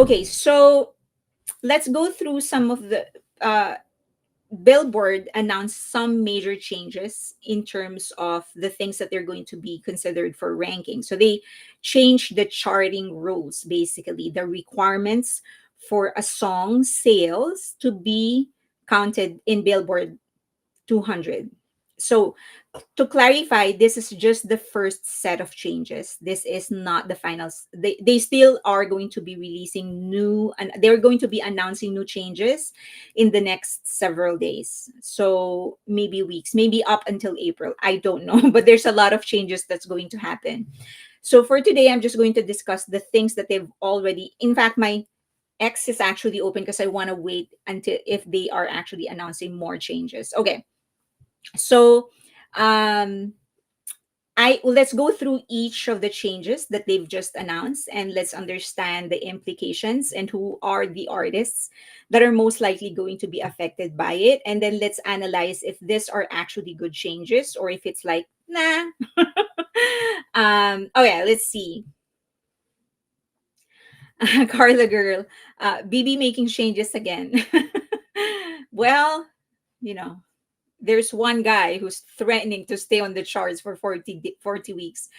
Okay, so let's go through some of the Billboard announced some major changes in terms of the things that they're going to be considered for ranking. So they changed the charting rules, basically, the requirements for a song sales to be counted in Billboard 200. So to clarify, this is just the first set of changes. This is not the finals. They still are going to be releasing new, and they're going to be announcing new changes in the next several days. So maybe weeks, maybe up until April. I don't know, but there's a lot of changes that's going to happen. So for today, I'm just going to discuss the things that they've already, in fact, my X is actually open because I want to wait until if they are actually announcing more changes. Okay. So um I let's go through each of the changes that they've just announced and let's understand the implications and who are the artists that are most likely going to be affected by it. And then let's analyze if these are actually good changes or if it's like, nah. Okay, let's see. Carla girl, BB making changes again. Well, you know, there's one guy who's threatening to stay on the charts for 40 weeks.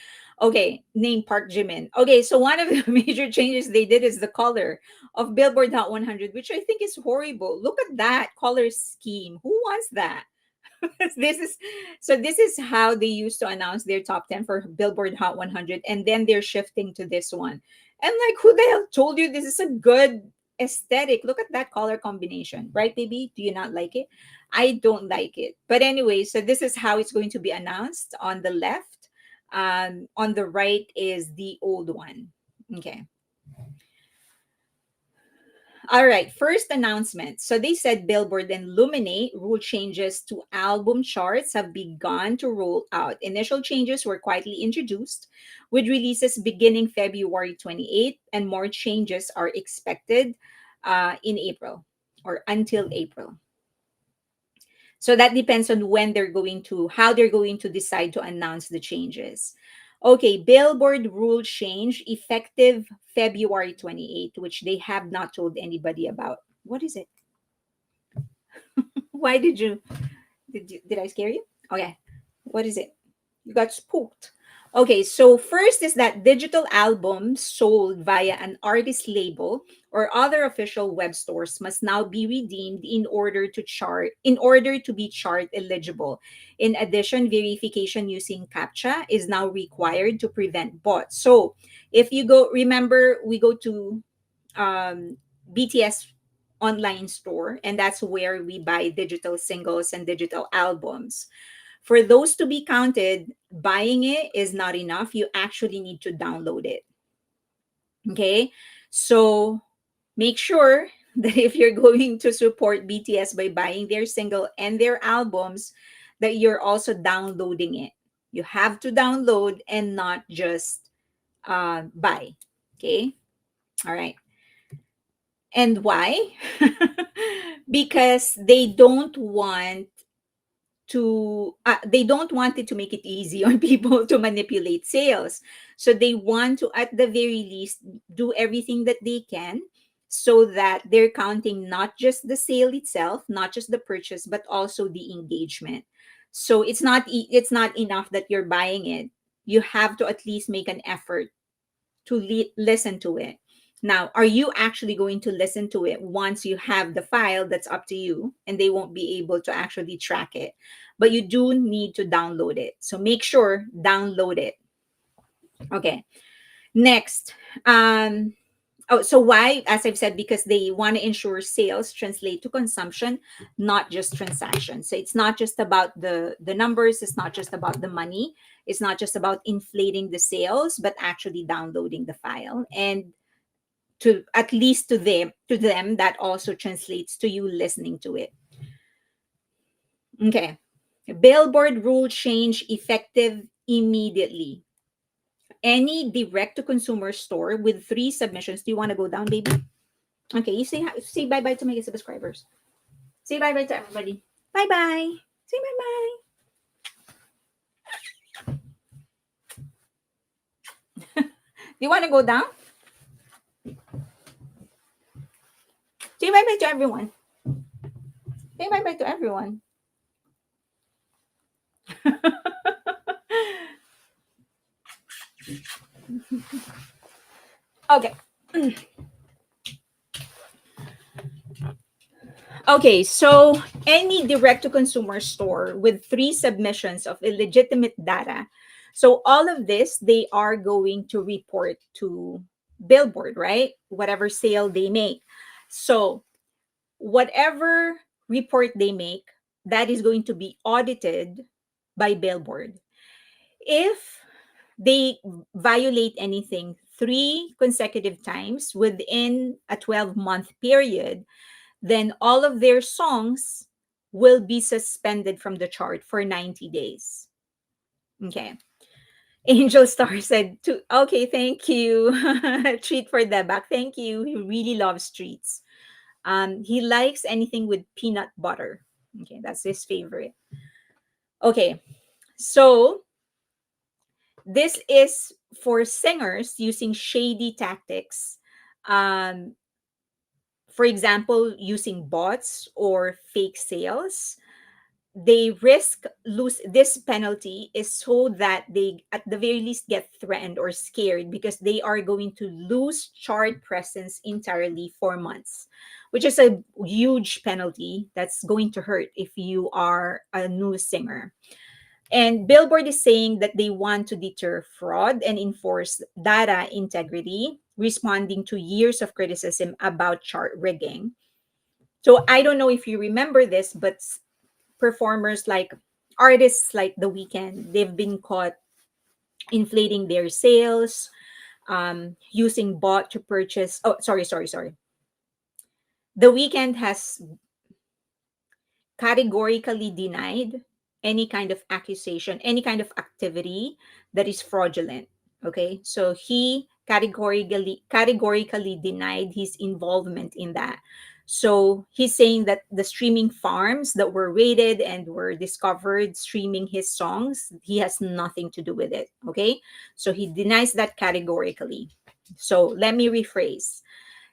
Okay, name Park Jimin. Okay, so one of the major changes they did is the color of Billboard Hot 100, which I think is horrible. Look at that color scheme. Who wants that? this is this is how they used to announce their top 10 for Billboard Hot 100, and then they're shifting to this one. And like, who the hell told you this is a good aesthetic? Look at that color combination, right, baby? Do you not like it? I don't like it. But anyway, so this is how it's going to be announced on the left. On the right is the old one. Okay. All right, first announcement. So they said Billboard and Luminate rule changes to album charts have begun to roll out. Initial changes were quietly introduced with releases beginning February 28th, and more changes are expected in April or until April. So that depends on when they're going to, how they're going to decide to announce the changes. Okay, Billboard rule change effective February 28th, which they have not told anybody about. What is it? Why did I scare you? Okay. What is it? You got spooked. Okay, so first is that digital albums sold via an artist label or other official web stores must now be redeemed in order to be chart eligible. In addition, verification using CAPTCHA is now required to prevent bots. So if you go, remember we go to BTS online store, and that's where we buy digital singles and digital albums. For those to be counted, buying it is not enough. You actually need to download it. Okay. So make sure that if you're going to support BTS by buying their single and their albums, that you're also downloading it. You have to download and not just buy. Okay. All right. And why? Because they don't want it to make it easy on people to manipulate sales. So they want to, at the very least, do everything that they can so that they're counting not just the sale itself, not just the purchase, but also the engagement. So it's not enough that you're buying it. You have to at least make an effort to listen to it. Now, are you actually going to listen to it once you have the file? That's up to you, and they won't be able to actually track it. But you do need to download it. So make sure download it. Okay. Next, oh, so why? As I've said, because they want to ensure sales translate to consumption, not just transactions. So it's not just about the numbers. It's not just about the money. It's not just about inflating the sales, but actually downloading the file. And to at least to them that also translates to you listening to it. Okay. Billboard rule change effective immediately. Any direct to consumer store with 3 submissions. Do you want to go down, baby? Okay, you say bye bye to my subscribers. Say bye bye to everybody. Bye bye. Say bye bye. Do you want to go down? Say bye bye to everyone. Say bye bye to everyone. Okay. Okay, so any direct to consumer store with three submissions of illegitimate data. So all of this they are going to report to Billboard, right? Whatever sale they make. So whatever report they make, that is going to be audited by Billboard. If they violate anything three consecutive times within a 12-month period, then all of their songs will be suspended from the chart for 90 days. Okay. Angel Star said to okay, thank you. Treat for Debak. Thank you. He really loves treats. He likes anything with peanut butter. Okay, that's his favorite. Okay, so this is for singers using shady tactics. Um, for example, using bots or fake sales. They risk lose this penalty is so that they at the very least get threatened or scared because they are going to lose chart presence entirely for months, which is a huge penalty that's going to hurt if you are a new singer. And Billboard is saying that they want to deter fraud and enforce data integrity, responding to years of criticism about chart rigging. So I don't know if you remember this, but performers like artists like The Weeknd, they've been caught inflating their sales, using bot to purchase. Oh, sorry. The Weeknd has categorically denied any kind of accusation, any kind of activity that is fraudulent. Okay, so he categorically denied his involvement in that. So he's saying that the streaming farms that were raided and were discovered streaming his songs, he has nothing to do with it. Okay, so he denies that categorically. So let me rephrase.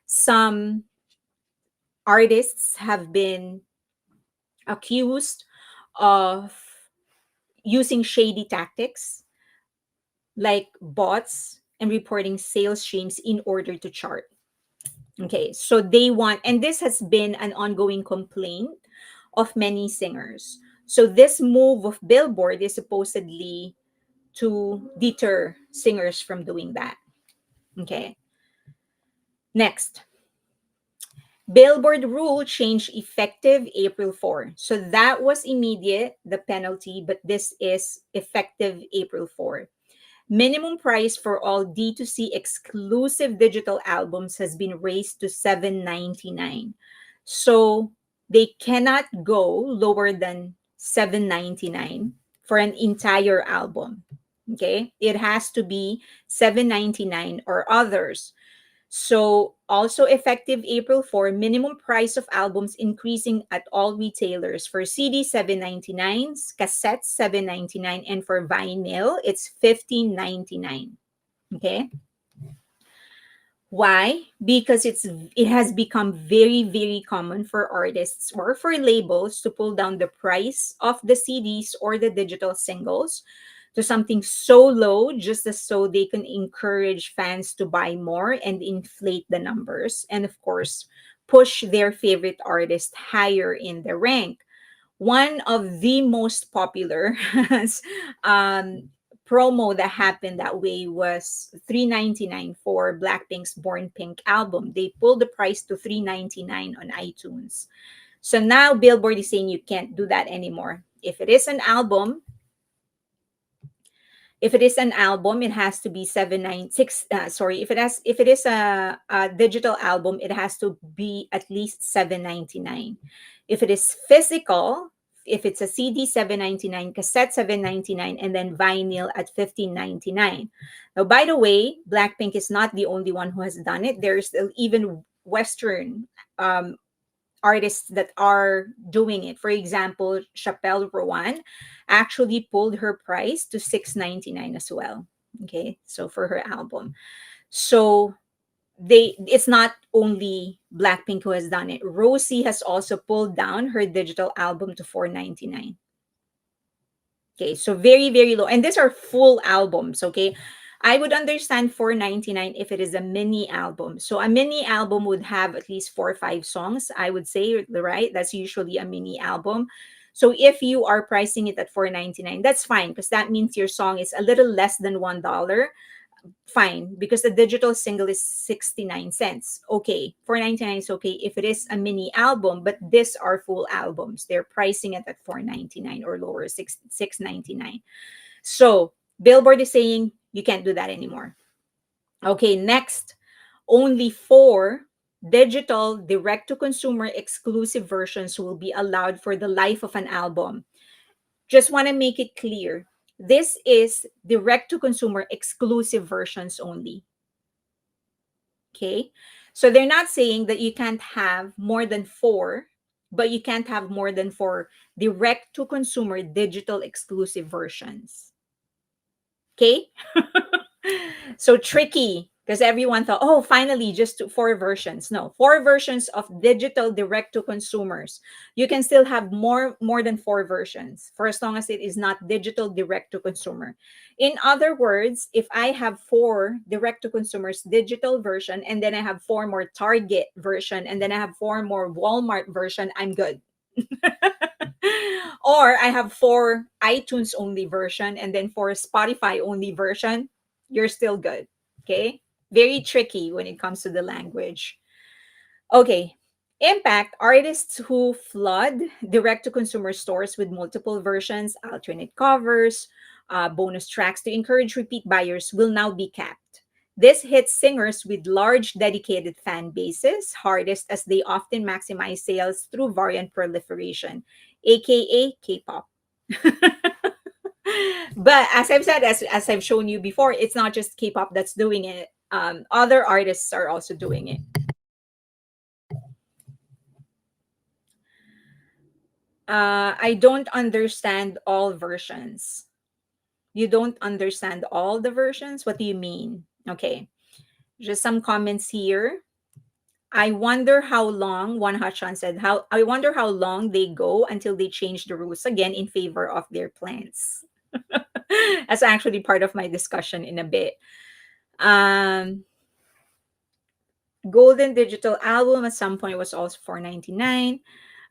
Some artists have been accused of using shady tactics like bots and reporting sales streams in order to chart. Okay, so they want, and this has been an ongoing complaint of many singers. So this move of Billboard is supposedly to deter singers from doing that. Okay, next. Billboard rule change effective April 4. So that was immediate, the penalty, but this is effective April 4. Minimum price for all D2C exclusive digital albums has been raised to $7.99. So they cannot go lower than $7.99 for an entire album. Okay? It has to be $7.99 or others. So, also effective April 4, minimum price of albums increasing at all retailers. For CD, $7.99, cassettes, $7.99, and for vinyl, it's $15.99. Okay? Why? Because it has become very, very common for artists or for labels to pull down the price of the CDs or the digital singles to something so low just as so they can encourage fans to buy more and inflate the numbers, and of course push their favorite artist higher in the rank. One of the most popular um, promo that happened that way was $3.99 for Blackpink's Born Pink album. They pulled the price to $3.99 on iTunes. So now Billboard is saying you can't do that anymore. If it is an album, it has to be 796. Sorry, if it is a digital album, it has to be at least 799. If it is physical, if it's a CD, 799, cassette 799, and then vinyl at 1599. Now, by the way, Blackpink is not the only one who has done it. There's even Western um, artists that are doing it. For example, Chappelle Rowan actually pulled her price to 699 as well. Okay, so for her album. So it's not only Blackpink who has done it. Rosie has also pulled down her digital album to 4.99. Okay, so very, very low. And these are full albums, okay? I would understand 4.99 if it is a mini album. So a mini album would have at least 4 or 5 songs, I would say, right? That's usually a mini album. So if you are pricing it at 4.99, that's fine because that means your song is a little less than $1. Fine, because the digital single is 69 cents. Okay, 4.99 is okay if it is a mini album, but these are full albums. They're pricing it at 4.99 or lower, 6.99. So Billboard is saying you can't do that anymore. Okay, next, only 4 digital direct to consumer exclusive versions will be allowed for the life of an album. Just want to make it clear, this is direct to consumer exclusive versions only. Okay. So they're not saying that you can't have more than 4, but you can't have more than 4 direct to consumer digital exclusive versions. Okay. So tricky because everyone thought, oh, finally, just 4 versions. No, 4 versions of digital direct to consumers. You can still have more than 4 versions for as long as it is not digital direct to consumer. In other words, if I have 4 direct to consumers digital version and then I have 4 more Target version and then I have 4 more Walmart version, I'm good. Or I have 4 iTunes only version and then 4 Spotify only version, you're still good. Okay. Very tricky when it comes to the language. Okay. Impact, artists who flood direct to consumer stores with multiple versions, alternate covers, bonus tracks to encourage repeat buyers will now be capped. This hits singers with large dedicated fan bases hardest as they often maximize sales through variant proliferation, aka K-pop. But as I've said, as I've shown you before, it's not just K-pop that's doing it. Other artists are also doing it. I don't understand all versions. You don't understand all the versions? What do you mean? Okay, just some comments here. I wonder how long, one Hachan said, how I wonder how long they go until they change the rules again in favor of their plans. That's actually part of my discussion in a bit. Um, Golden Digital Album at some point was also 4.99.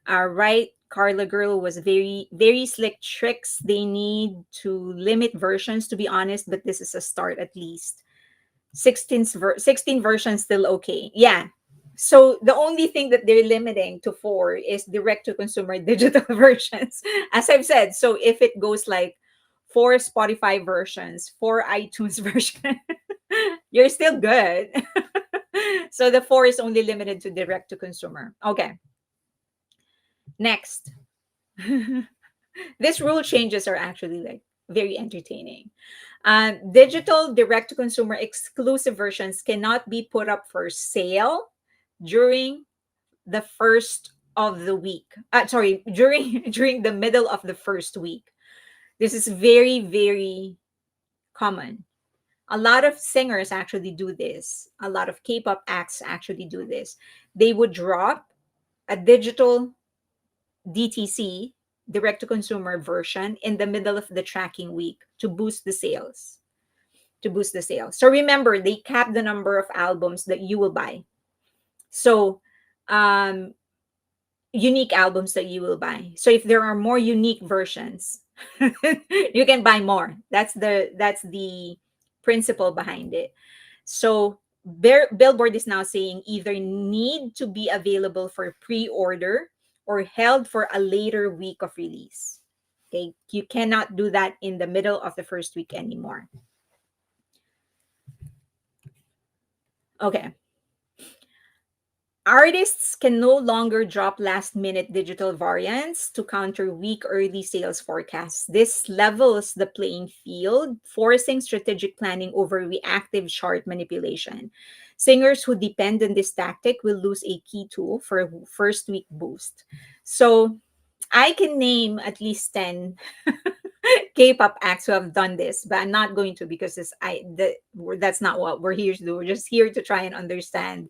Right, Carla Girl was very, very slick tricks. They need to limit versions, to be honest, but this is a start at least. 16 versions still okay. Yeah. So the only thing that they're limiting to 4 is direct to consumer digital versions. As I've said, so if it goes like 4 Spotify versions, 4 iTunes version, you're still good. So the 4 is only limited to direct to consumer. Okay. Next. These rule changes are actually like very entertaining. Digital direct to consumer exclusive versions cannot be put up for sale during the first of the week. Sorry, during during the middle of the first week. This is very, very common. A lot of singers actually do this. A lot of K-pop acts actually do this. They would drop a digital DTC, direct to consumer version in the middle of the tracking week to boost the sales. To boost the sales. So remember, they cap the number of albums that you will buy. So um unique albums that you will buy. So if there are more unique versions, you can buy more. That's the principle behind it. So Billboard is now saying either need to be available for pre-order or held for a later week of release. Okay, you cannot do that in the middle of the first week anymore. Okay. Artists can no longer drop last minute digital variants to counter weak early sales forecasts. This levels the playing field, forcing strategic planning over reactive chart manipulation. Singers who depend on this tactic will lose a key tool for a first week boost. So I can name at least 10 K-pop acts who have done this, but I'm not going to because that's not what we're here to do. We're just here to try and understand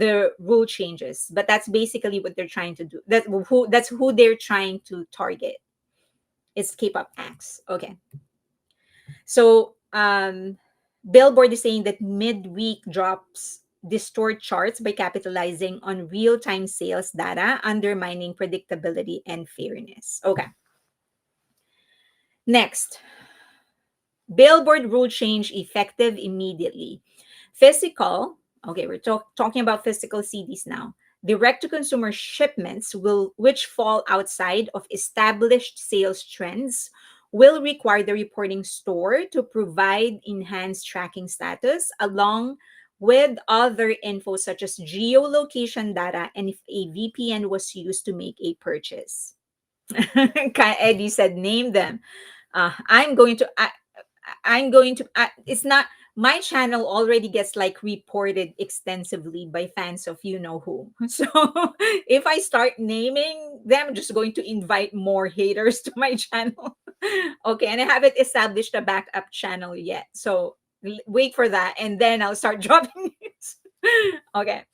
the rule changes. But that's basically what they're trying to do. That's who they're trying to target. It's K-pop acts. Okay. So Billboard is saying that midweek drops distort charts by capitalizing on real-time sales data, undermining predictability and fairness. Okay. Next, Billboard rule change effective immediately. Physical, okay, we're talking about physical CDs now. Direct to consumer shipments will which fall outside of established sales trends will require the reporting store to provide enhanced tracking status along with other info such as geolocation data and if a VPN was used to make a purchase. Eddie said, name them. I'm going to. It's not my channel already gets like reported extensively by fans of you know who. So if I start naming them, I'm just going to invite more haters to my channel. Okay, and I haven't established a backup channel yet, so wait for that, and then I'll start dropping it. Okay.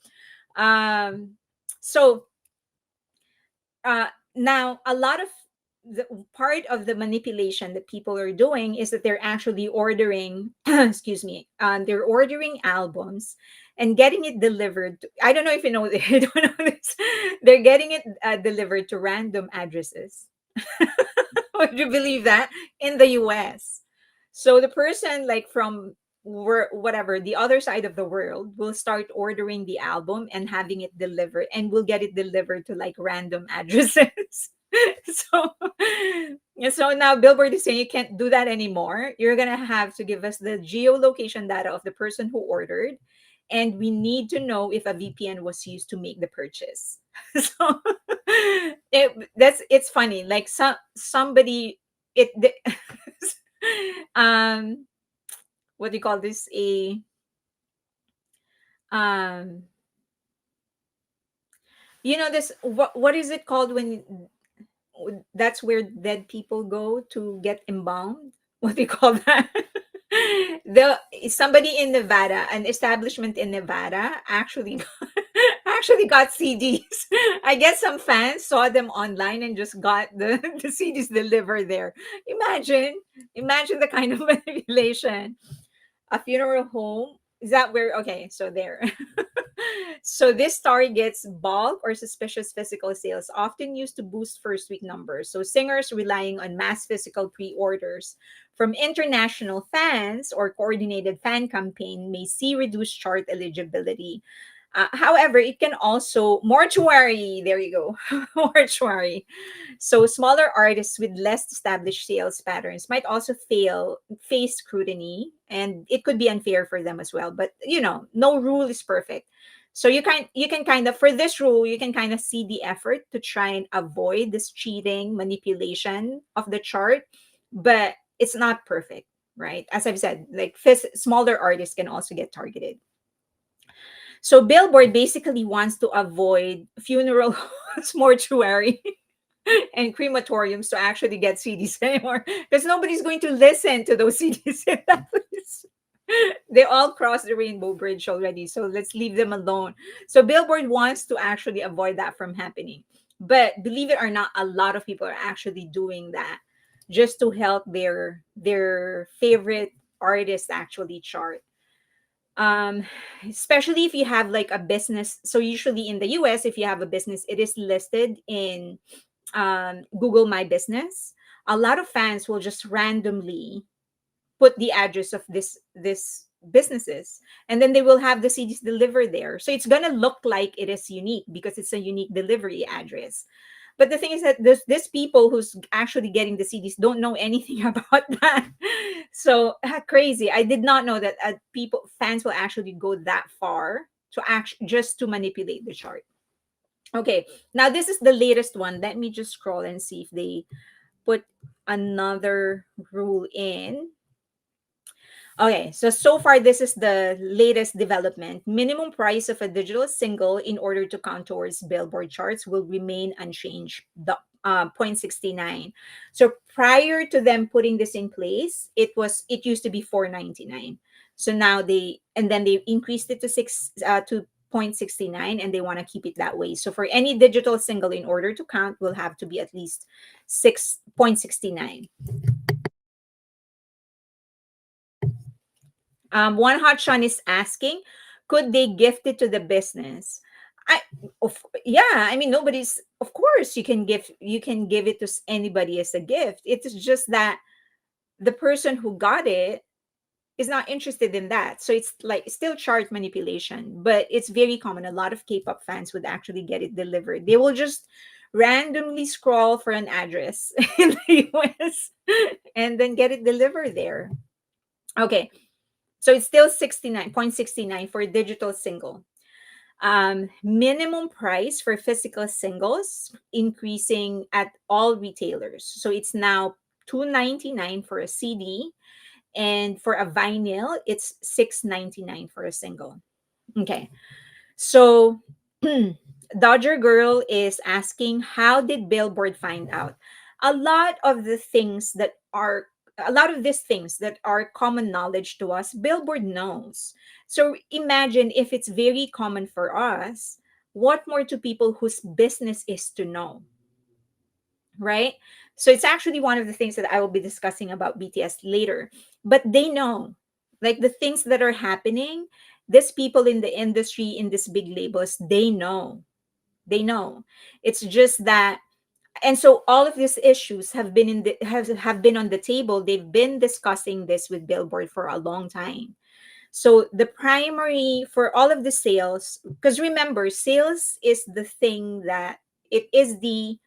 Um. So now a lot of the part of the manipulation that people are doing is that they're actually ordering excuse me, they're ordering albums and getting it delivered I don't know if you know I don't know this. They're getting it delivered to random addresses. Would you believe that? In the US. So the person like from whatever the other side of the world will start ordering the album and having it delivered and will get it delivered to like random addresses. So so now Billboard is saying you can't do that anymore. You're gonna have to give us the geolocation data of the person who ordered, and we need to know if a VPN was used to make the purchase. So it's funny. Like somebody it um what do you call this um this what is it called when that's where dead people go to get embalmed. What do you call that? The somebody in Nevada, an establishment in Nevada, actually actually got CDs. I guess some fans saw them online and just got the CDs delivered there. Imagine, imagine the kind of manipulation. A funeral home, is that where? Okay, so there. So this targets bulk or suspicious physical sales, often used to boost first week numbers. So singers relying on mass physical pre-orders from international fans or coordinated fan campaign may see reduced chart eligibility. However, it can also mortuary. There you go, mortuary. So smaller artists with less established sales patterns might also face scrutiny, and it could be unfair for them as well. But no rule is perfect. So you can kind of for this rule you can kind of see the effort to try and avoid this cheating manipulation of the chart, but it's not perfect, right? As I've said, like smaller artists can also get targeted. So Billboard basically wants to avoid funeral homes, mortuary, and crematoriums to actually get CDs anymore because nobody's going to listen to those CDs in that place. They all crossed the rainbow bridge already, so let's leave them alone. So Billboard wants to actually avoid that from happening. But believe it or not, a lot of people are actually doing that just to help their favorite artist actually chart. um Especially if you have like a business. So usually in the US, if you have a business, it is listed in Google My Business. A lot of fans will just randomly put the address of this businesses, and then they will have the CDs delivered there, so it's gonna look like it is unique because it's a unique delivery address. But the thing is that this people who's actually getting the CDs don't know anything about that. So crazy. I did not know that people fans will actually go that far to act just to manipulate the chart. Okay, now this is the latest one. Let me just scroll and see if they put another rule in. Okay, so far this is the latest development. Minimum price of a digital single in order to count towards Billboard charts will remain unchanged. The 0.69. So prior to them putting this in place, it used to be 4.99. So now they increased it to 0.69, and they want to keep it that way. So for any digital single, in order to count, will have to be at least 6.69. One hot Sean is asking, could they gift it to the business? I yeah, I mean, nobody's, of course you can give it to anybody as a gift. It's just that the person who got it is not interested in that. So it's like still chart manipulation, but it's very common. A lot of K-pop fans would actually get it delivered. They will just randomly scroll for an address in the US and then get it delivered there. Okay. So it's still 69.69 for a digital single. Minimum price for physical singles increasing at all retailers. So it's now 299 for a CD, and for a vinyl it's 699 for a single. Okay. So Dodger Girl is asking, how did Billboard find out? A lot of the things that are a lot of these things that are common knowledge to us, Billboard knows. So imagine if it's very common for us, what more to people whose business is to know, right? So it's actually one of the things that I will be discussing about BTS later. But they know, like the things that are happening, these people in the industry, in these big labels, they know. They know. It's just that, and so all of these issues have been have been on the table. They've been discussing this with Billboard for a long time. So the primary for all of the sales, because remember, sales is the thing that it is the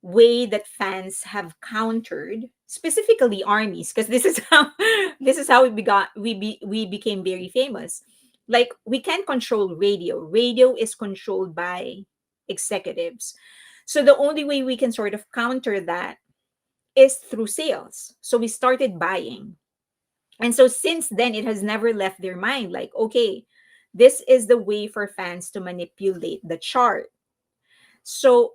way that fans have countered, specifically armies, because this is how this is how we became very famous. Like, we can't control radio is controlled by executives. So the only way we can sort of counter that is through sales. So we started buying, and so since then it has never left their mind, like, okay, this is the way for fans to manipulate the chart. So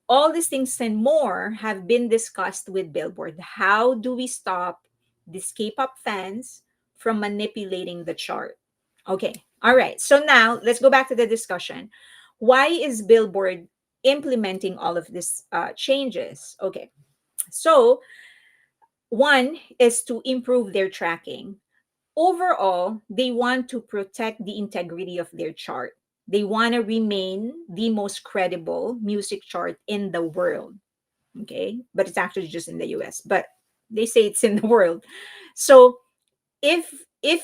all these things and more have been discussed with Billboard. How do we stop these K-pop fans from manipulating the chart? Okay. All right. So now let's go back to the discussion. Why is Billboard implementing all of these changes? Okay. So one is to improve their tracking. Overall, they want to protect the integrity of their chart. They want to remain the most credible music chart in the world. Okay. But it's actually just in the US, but they say it's in the world. So if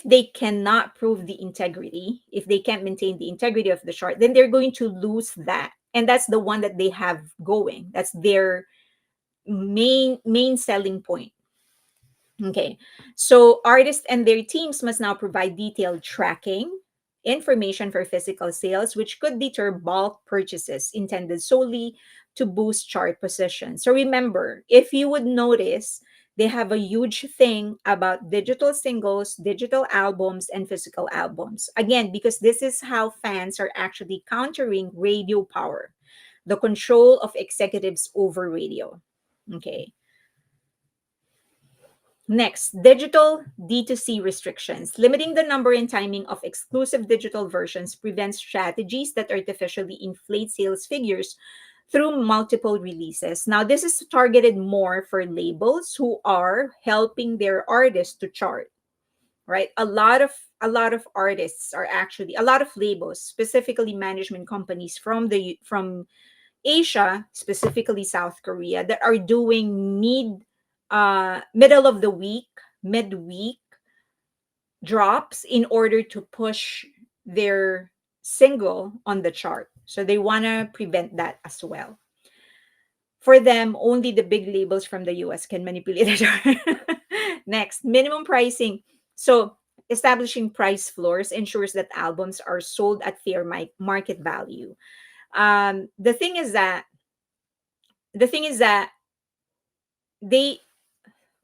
they cannot prove the integrity, if they can't maintain the integrity of the chart, then they're going to lose that. And that's the one that they have going. That's their main selling point. Okay. So artists and their teams must now provide detailed tracking information for physical sales, which could deter bulk purchases intended solely to boost chart position. So remember, if you would notice, they have a huge thing about digital singles, digital albums, and physical albums. Again, because this is how fans are actually countering radio power, the control of executives over radio. Okay. Next, digital D2C restrictions. Limiting the number and timing of exclusive digital versions prevents strategies that artificially inflate sales figures through multiple releases. Now, this is targeted more for labels who are helping their artists to chart, right? A lot of artists are actually a lot of labels, specifically management companies from Asia, specifically South Korea, that are doing middle of the week, midweek drops in order to push their single on the chart. So they want to prevent that as well. For them, only the big labels from the US can manipulate the chart. Next, minimum pricing. So establishing price floors ensures that albums are sold at fair market value. The thing is that they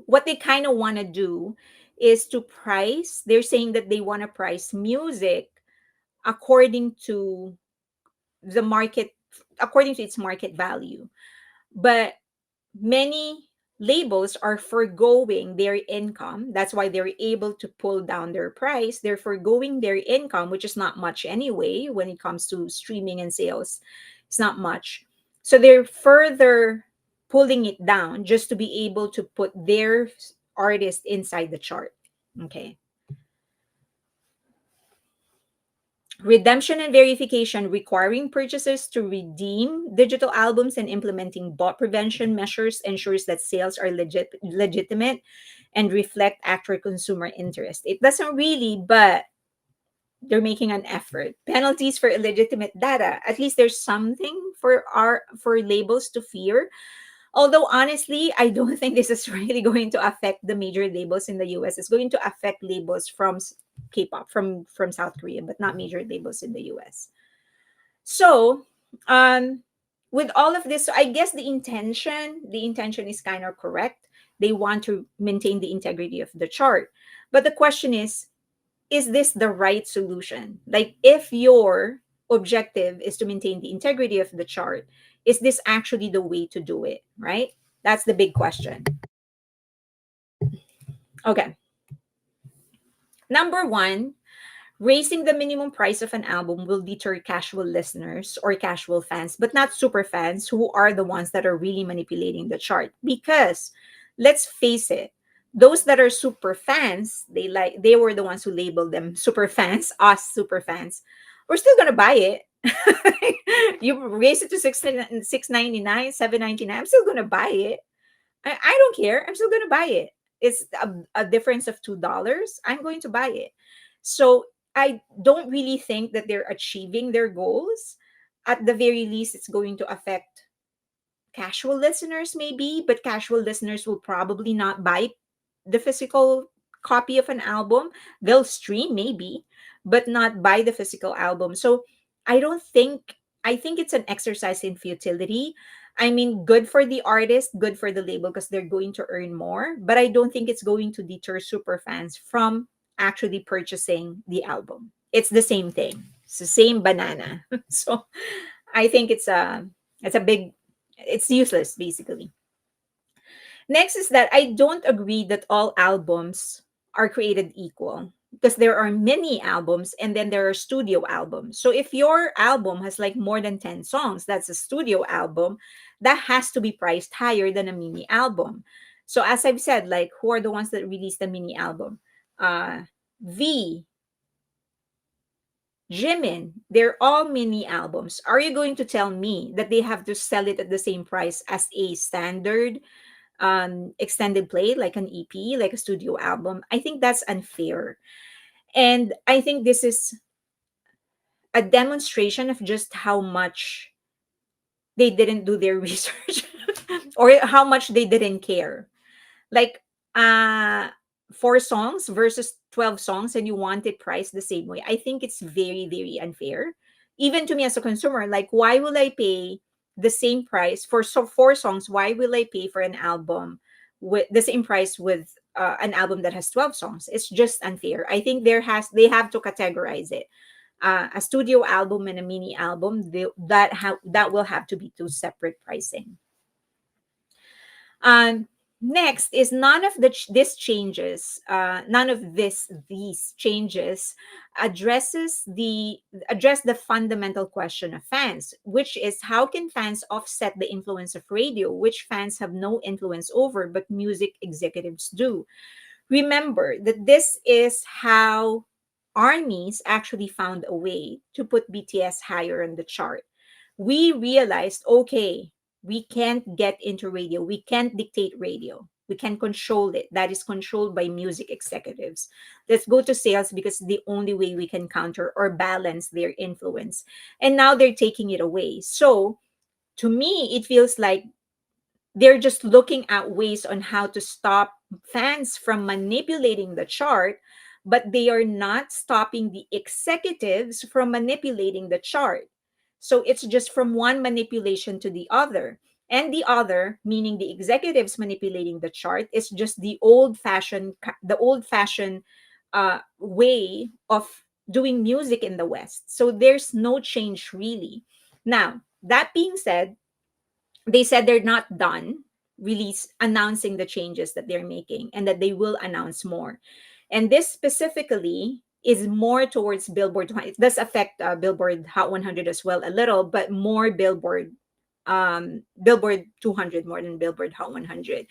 what they kind of want to do is to price. They're saying that they want to price music according to the market, according to its market value. But many labels are foregoing their income. That's why they're able to pull down their price. They're foregoing their income, which is not much anyway when it comes to streaming and sales. It's not much. So they're further pulling it down just to be able to put their artist inside the chart. Okay. Redemption and verification, requiring purchasers to redeem digital albums and implementing bot prevention measures ensures that sales are legitimate and reflect actual consumer interest. It doesn't really, but they're making an effort. Penalties for illegitimate data. At least there's something for labels to fear. Although honestly, I don't think this is really going to affect the major labels in the US. It's going to affect labels from K-pop, from South Korea, but not major labels in the US. So, um, with all of this, so I guess the intention is kind of correct. They want to maintain the integrity of the chart. But the question is this the right solution? Like, if your objective is to maintain the integrity of the chart, is this actually the way to do it, right? That's the big question. Okay. Number one, raising the minimum price of an album will deter casual listeners or casual fans, but not super fans who are the ones that are really manipulating the chart. Because let's face it, those that are super fans, they were the ones who labeled them super fans, us super fans. We're still gonna buy it. You raise it to 699, 799. I'm still gonna buy it. I don't care. I'm still going to buy it. It's a difference of $2. I'm going to buy it. So I don't really think that they're achieving their goals. At the very least, it's going to affect casual listeners, maybe, but casual listeners will probably not buy the physical copy of an album. They'll stream, maybe, but not buy the physical album. So I don't think, I think it's an exercise in futility. I mean, good for the artist, good for the label because they're going to earn more, but I don't think it's going to deter super fans from actually purchasing the album. It's the same thing. It's the same banana. So I think it's a big, it's useless basically. Next is that I don't agree that all albums are created equal because there are mini albums and then there are studio albums. So if your album has like more than 10 songs, that's a studio album, that has to be priced higher than a mini album. So as I've said, like, who are the ones that released the mini album? V, Jimin, they're all mini albums. Are you going to tell me that they have to sell it at the same price as a standard extended play, like an EP, like a studio album? I think that's unfair. And I think this is a demonstration of just how much they didn't do their research or how much they didn't care. Like, uh 4 songs versus 12 songs and you want it priced the same way. I think it's very, very unfair. Even to me as a consumer, like, why will I pay the same price for 4 songs? Why will I pay for an album with the same price with an album that has 12 songs? It's just unfair. I think they have to categorize it. A studio album and a mini album, that will have to be two separate pricing. Um, Next is none of these changes address the fundamental question of fans, which is how can fans offset the influence of radio, which fans have no influence over, but music executives do. Remember that this is how armies actually found a way to put BTS higher on the chart. We realized, okay, we can't get into radio. We can't dictate radio. We can control it. That is controlled by music executives. Let's go to sales because the only way we can counter or balance their influence. And now they're taking it away. So to me, it feels like they're just looking at ways on how to stop fans from manipulating the chart, but they are not stopping the executives from manipulating the chart. So it's just from one manipulation to the other. And the other, meaning the executives manipulating the chart, is just the old fashioned way of doing music in the West. So there's no change really. Now, that being said, they said they're not done. release announcing the changes that they're making and that they will announce more. And this specifically is more towards Billboard 20. It does affect Billboard Hot 100 as well a little, but more Billboard 200 more than Billboard Hot 100.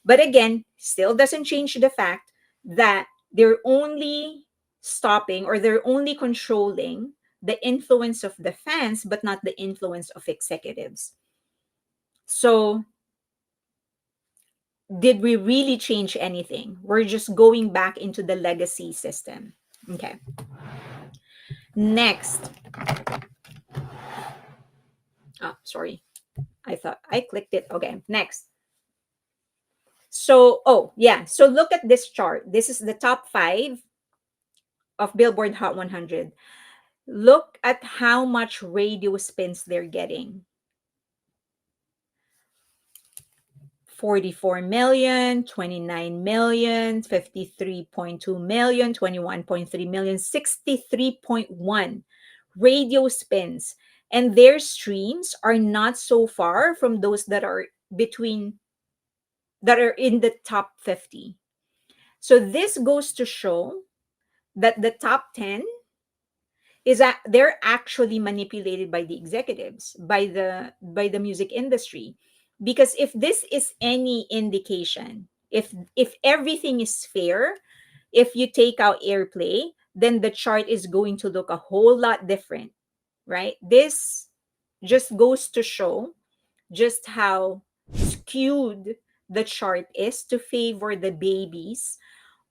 But again, still doesn't change the fact that they're only stopping, or they're only controlling the influence of the fans, but not the influence of executives. So, did we really change anything? We're just going back into the legacy system. Okay. Next. Oh, sorry. I thought I clicked it. Okay. Next. So, oh, yeah. So, look at this chart. This is the top 5 of Billboard Hot 100. Look at how much radio spins they're getting. 44 million, 29 million, 53.2 million, 21.3 million, 63.1 radio spins. And their streams are not so far from those that are in the top 50. So this goes to show that the top 10 is that they're actually manipulated by the executives, by the music industry. Because if this is any indication, if everything is fair, if you take out airplay, then the chart is going to look a whole lot different, right? This just goes to show just how skewed the chart is to favor the babies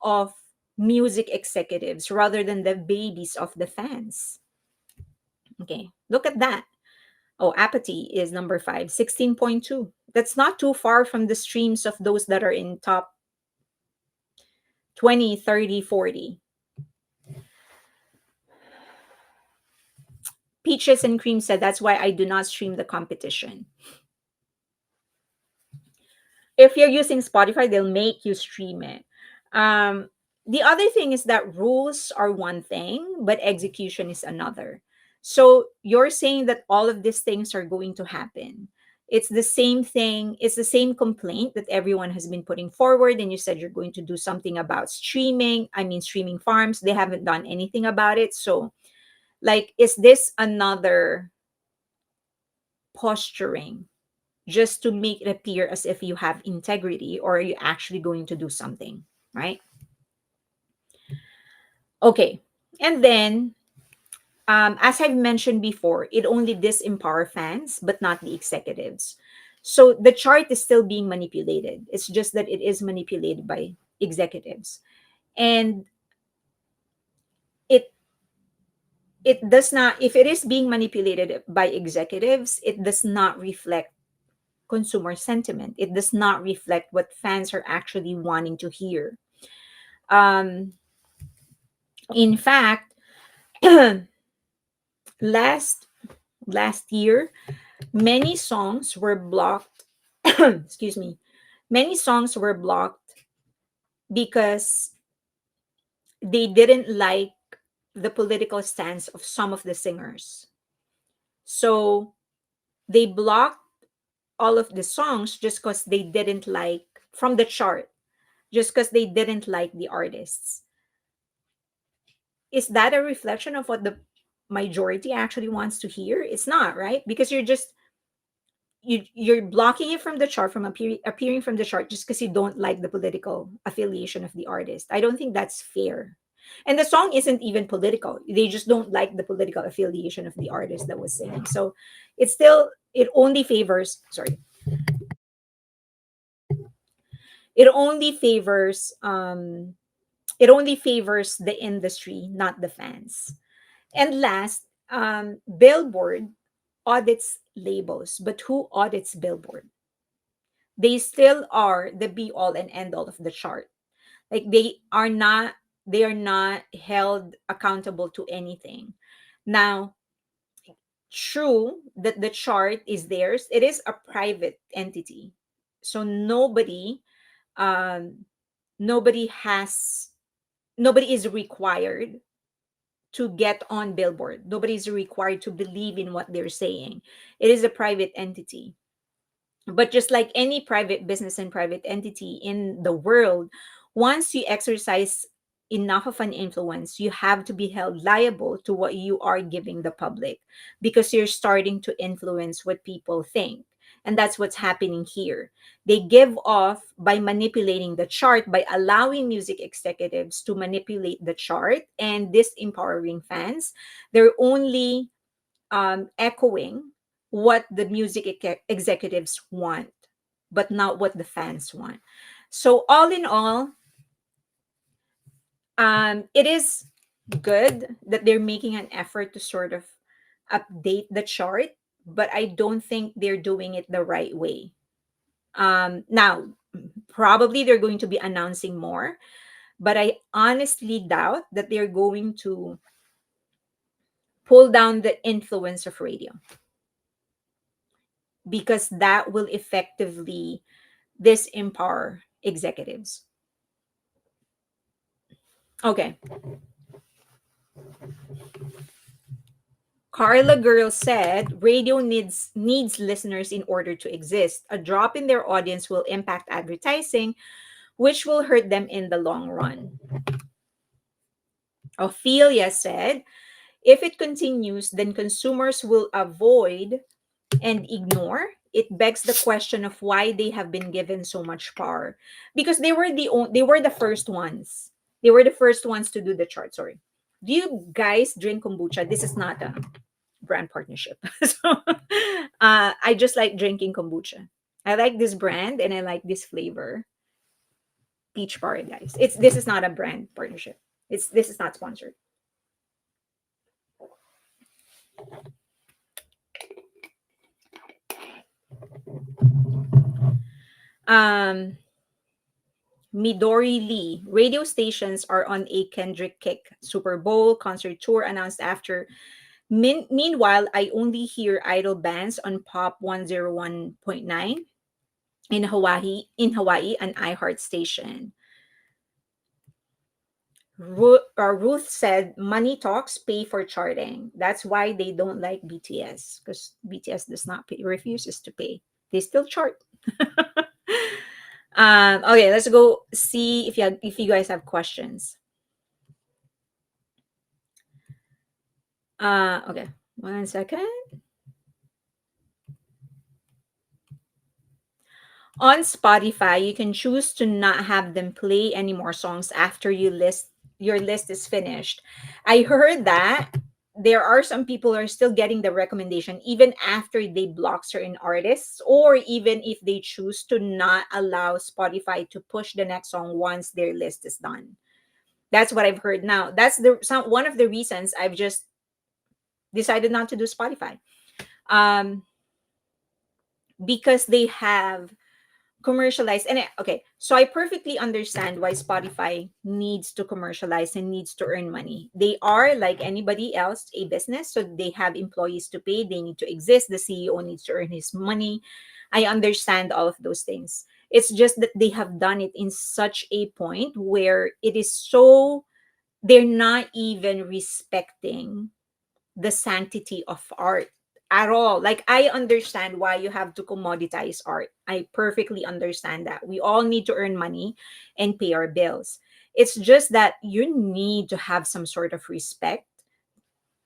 of music executives rather than the babies of the fans. Okay, look at that. Oh, apathy is number 5, 16.2. That's not too far from the streams of those that are in top 20, 30, 40. Peaches and Cream said, that's why I do not stream the competition. If you're using Spotify, they'll make you stream it. Um, the other thing is that rules are one thing, but execution is another. So you're saying that all of these things are going to happen. It's the same thing. It's the same complaint that everyone has been putting forward. And you said you're going to do something about streaming. I mean, streaming farms. They haven't done anything about it. So, like, is this another posturing just to make it appear as if you have integrity, or are you actually going to do something, right? Okay. And then, as I've mentioned before, it only disempower fans, but not the executives. So the chart is still being manipulated. It's just that it is manipulated by executives. And it it does not, if it is being manipulated by executives, it does not reflect consumer sentiment. It does not reflect what fans are actually wanting to hear. Um, in fact, last last year, many songs were blocked. Excuse me. Many songs were blocked because they didn't like the political stance of some of the singers. So they blocked all of the songs just because they didn't like from the chart, just because they didn't like the artists. Is that a reflection of what the majority actually wants to hear? It's not, right? Because you're blocking it from the chart, from appearing from the chart, just because you don't like the political affiliation of the artist. I don't think that's fair. And the song isn't even political. They just don't like the political affiliation of the artist that was singing. So it's still, it only favors, sorry, it only favors it only favors the industry, not the fans. And last, Billboard audits labels, but who audits Billboard? They still are the be all and end all of the chart. Like they are not held accountable to anything. Now, true that the chart is theirs, it is a private entity. So um nobody has nobody is required to get on Billboard. Nobody is required to believe in what they're saying. It is a private entity. But just like any private business and private entity in the world, once you exercise enough of an influence, you have to be held liable to what you are giving the public, because you're starting to influence what people think. And that's what's happening here. They give off by manipulating the chart, by allowing music executives to manipulate the chart and disempowering fans. They're only echoing what the music executives want, but not what the fans want. So, all in all, it is good that they're making an effort to sort of update the chart, but I don't think they're doing it the right way. Now, probably they're going to be announcing more, but I honestly doubt that they're going to pull down the influence of radio, because that will effectively disempower executives. Okay. Carla Girl said radio needs listeners in order to exist. A drop in their audience will impact advertising, which will hurt them in the long run. Ophelia said, if it continues, then consumers will avoid and ignore. It begs the question of why they have been given so much power, because they were the first ones. They were the first ones to do the chart. Sorry. Do you guys drink kombucha? This is not a brand partnership. So I just like drinking kombucha. I like this brand and I like this flavor. Peach Paradise. It's This is not a brand partnership. This is not sponsored. Um Midori Lee. Radio stations are on a Kendrick kick. Super Bowl concert tour announced after. Meanwhile, I only hear idol bands on Pop 101.9 in Hawaii, an iHeart station. Ruth said, money talks, pay for charting. That's why they don't like BTS, because BTS does not pay, refuses to pay. They still chart. Okay, let's go see if you guys have questions. Okay, 1 second. On Spotify, you can choose to not have them play any more songs after your list is finished. I heard that there are some people who are still getting the recommendation even after they block certain artists, or even if they choose to not allow Spotify to push the next song once their list is done. That's what I've heard now. That's one of the reasons I've just decided not to do Spotify. Um, because they have commercialize okay, so I perfectly understand why Spotify needs to commercialize and needs to earn money. They are like anybody else, a business, so they have employees to pay, they need to exist, the CEO needs to earn his money. I understand all of those things. It's just that they have done it in such a point where it is so, they're not even respecting the sanctity of art at all. Like, I understand why you have to commoditize art. I perfectly understand that. We all need to earn money and pay our bills. It's just that you need to have some sort of respect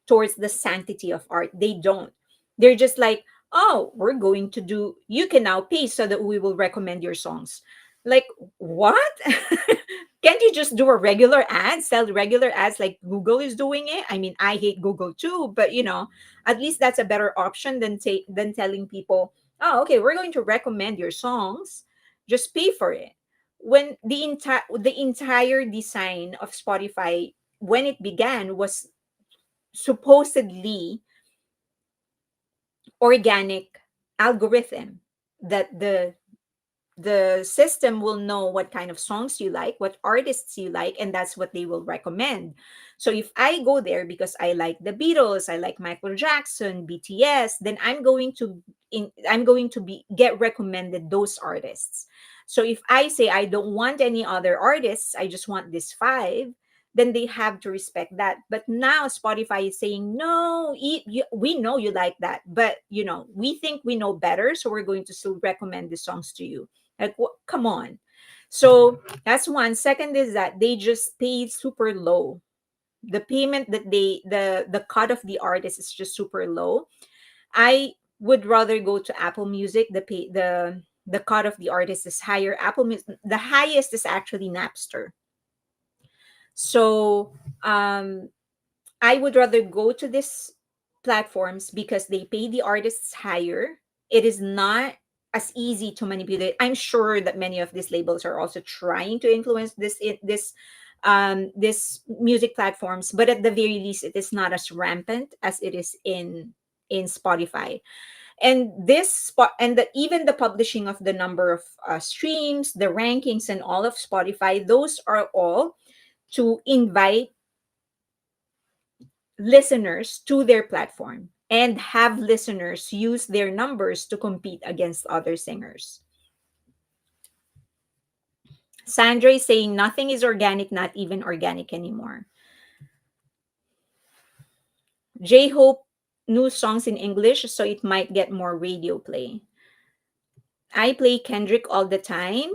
towards the sanctity of art. They don't. They're just like, oh, we're going to do, you can now pay so that we will recommend your songs. Like, what? Can't you just do a regular ad, sell regular ads like Google is doing it? I mean, I hate Google too, but at least that's a better option than telling people, oh, okay, we're going to recommend your songs, just pay for it. When the entire design of Spotify, when it began, was supposedly organic algorithm, that the system will know what kind of songs you like, what artists you like, and that's what they will recommend. So if I go there because I like the Beatles, I like Michael Jackson, BTS, then I'm going to be get recommended those artists. So if I say I don't want any other artists, I just want this five, then they have to respect that. But now Spotify is saying, no, we know you like that, but we think we know better, so we're going to still recommend the songs to you. Like, come on. So that's one. Second is that they just pay super low. The payment that the cut of the artist is just super low. I would rather go to Apple Music. The cut of the artist is higher. Apple Music, the highest is actually Napster. So I would rather go to these platforms because they pay the artists higher. It is not as easy to manipulate. I'm sure that many of these labels are also trying to influence this music platforms, but at the very least, it is not as rampant as it is in Spotify. And this spot and even the publishing of the number of streams, the rankings, and all of Spotify, those are all to invite listeners to their platform and have listeners use their numbers to compete against other singers. Sandra is saying nothing is organic, not even organic anymore. J Hope, new songs in English, so it might get more radio play. I play Kendrick all the time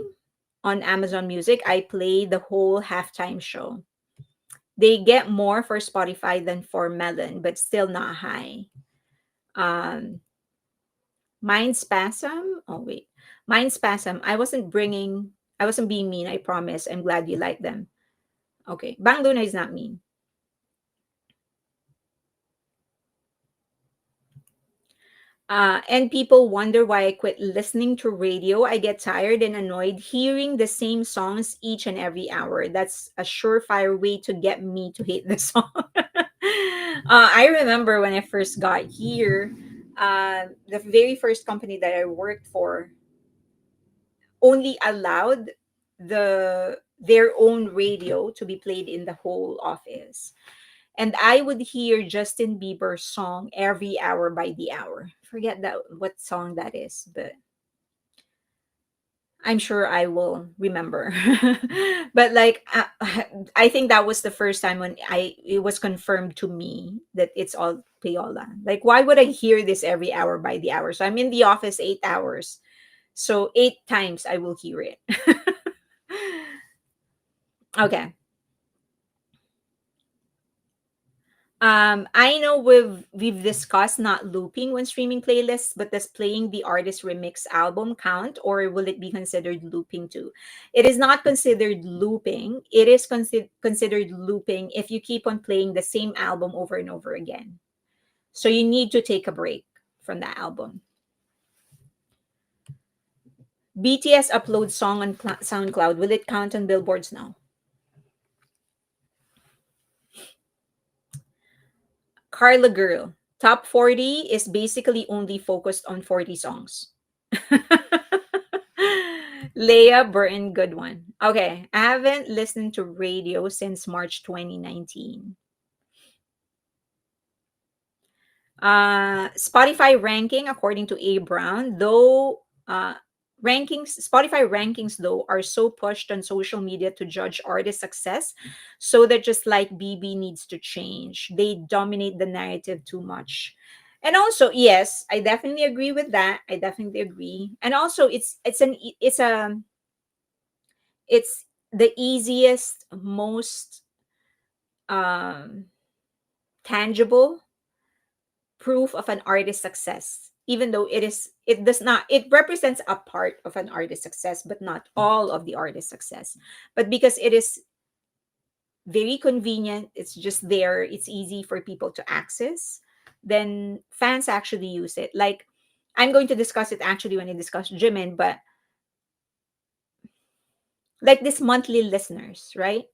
on Amazon Music. I play the whole halftime show. They get more for Spotify than for Melon, but still not high. Um, Mind Spasm. Oh wait, Mind Spasm. I wasn't being mean. I promise. I'm glad you like them. Okay, Bang Luna is not mean. And people wonder why I quit listening to radio. I get tired and annoyed hearing the same songs each and every hour. That's a surefire way to get me to hate the song. I remember when I first got here, the very first company that I worked for only allowed their own radio to be played in the whole office. And I would hear Justin Bieber's song every hour by the hour. Forget that what song that is, but I'm sure I will remember. But like I think that was the first time when I it was confirmed to me that it's all payola. Like why would I hear this every hour by the hour? So I'm in the office 8 hours. So 8 times I will hear it. Okay. I know we've discussed not looping when streaming playlists, but does playing the artist remix album count, or will it be considered looping too? It is not considered looping. It is considered looping if you keep on playing the same album over and over again. So you need to take a break from that album. BTS uploads song on SoundCloud. Will it count on billboards now? Carla Girl. Top 40 is basically only focused on 40 songs. Leia Burton, good one. Okay, I haven't listened to radio since March 2019. Spotify ranking according to A Brown, though Spotify rankings though are so pushed on social media to judge artist success, so that just like BB needs to change. They dominate the narrative too much. And also, yes, I definitely agree with that. I definitely agree. And also it's the easiest, most um tangible proof of an artist's success, even though it does not, it represents a part of an artist's success but not all of the artist's success. But because it is very convenient, it's just there, it's easy for people to access, then fans actually use it. Like, I'm going to discuss it actually when I discuss Jimin, but like this monthly listeners, right?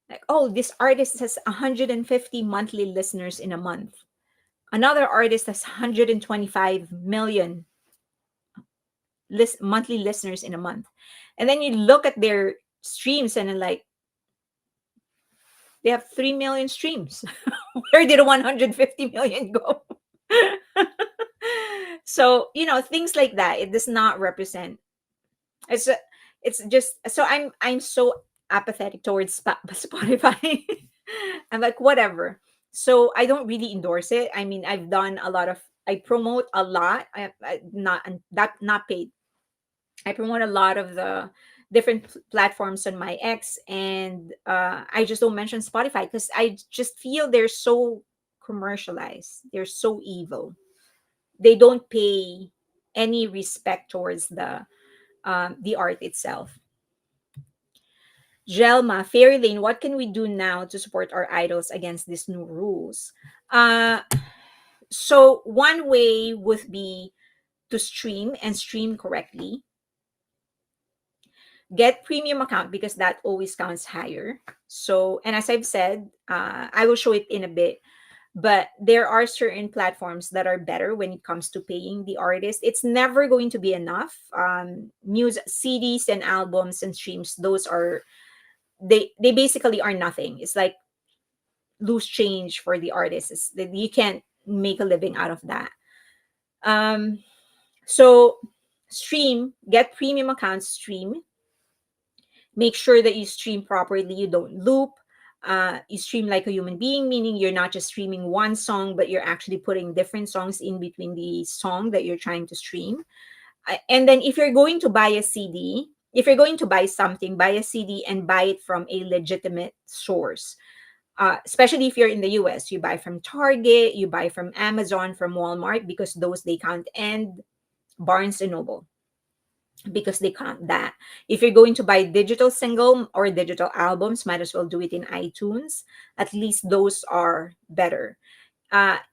Like, oh, this artist has 150 monthly listeners in a month. Another artist has 125 million monthly listeners in a month. And then you look at their streams and then like they have 3 million streams. Where did 150 million go? So, things like that. It does not represent. It's it's just so I'm so apathetic towards Spotify. I'm like, whatever. So I don't really endorse it. I mean, I've done a lot of, I promote a lot. Not that not paid. I promote a lot of the different platforms on my X, and I just don't mention Spotify because I just feel they're so commercialized. They're so evil. They don't pay any respect towards the art itself. Jelma, Fairy Lane, what can we do now to support our idols against these new rules? Uh, so one way would be to stream and stream correctly. Get premium account because that always counts higher. So, and as I've said, I will show it in a bit, but there are certain platforms that are better when it comes to paying the artist. It's never going to be enough. Music, CDs and albums and streams, those are, they basically are nothing. It's like loose change for the artists. That you can't make a living out of that. Um, so stream, get premium accounts, stream. Make sure that you stream properly. You don't loop. You stream like a human being, meaning you're not just streaming one song, but you're actually putting different songs in between the song that you're trying to stream. And then if you're going to buy a CD, if you're going to buy something, buy a CD and buy it from a legitimate source. Especially if you're in the US, you buy from Target, you buy from Amazon, from Walmart, because those they count, and Barnes and Noble, because they count that. If you're going to buy digital single or digital albums, might as well do it in iTunes. At least those are better.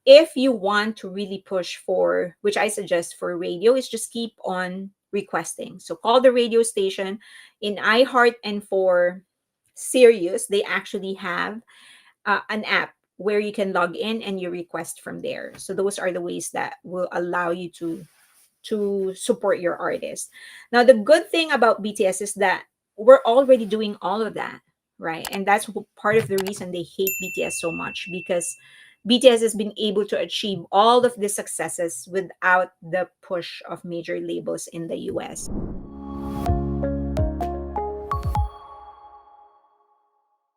If you want to really push for, which I suggest for radio, is just keep on requesting. So call the radio station in iHeart, and for Sirius, they actually have an app where you can log in and you request from there. So those are the ways that will allow you to support your artist. Now, the good thing about BTS is that we're already doing all of that, right? And that's part of the reason they hate BTS so much, because BTS has been able to achieve all of the successes without the push of major labels in the US.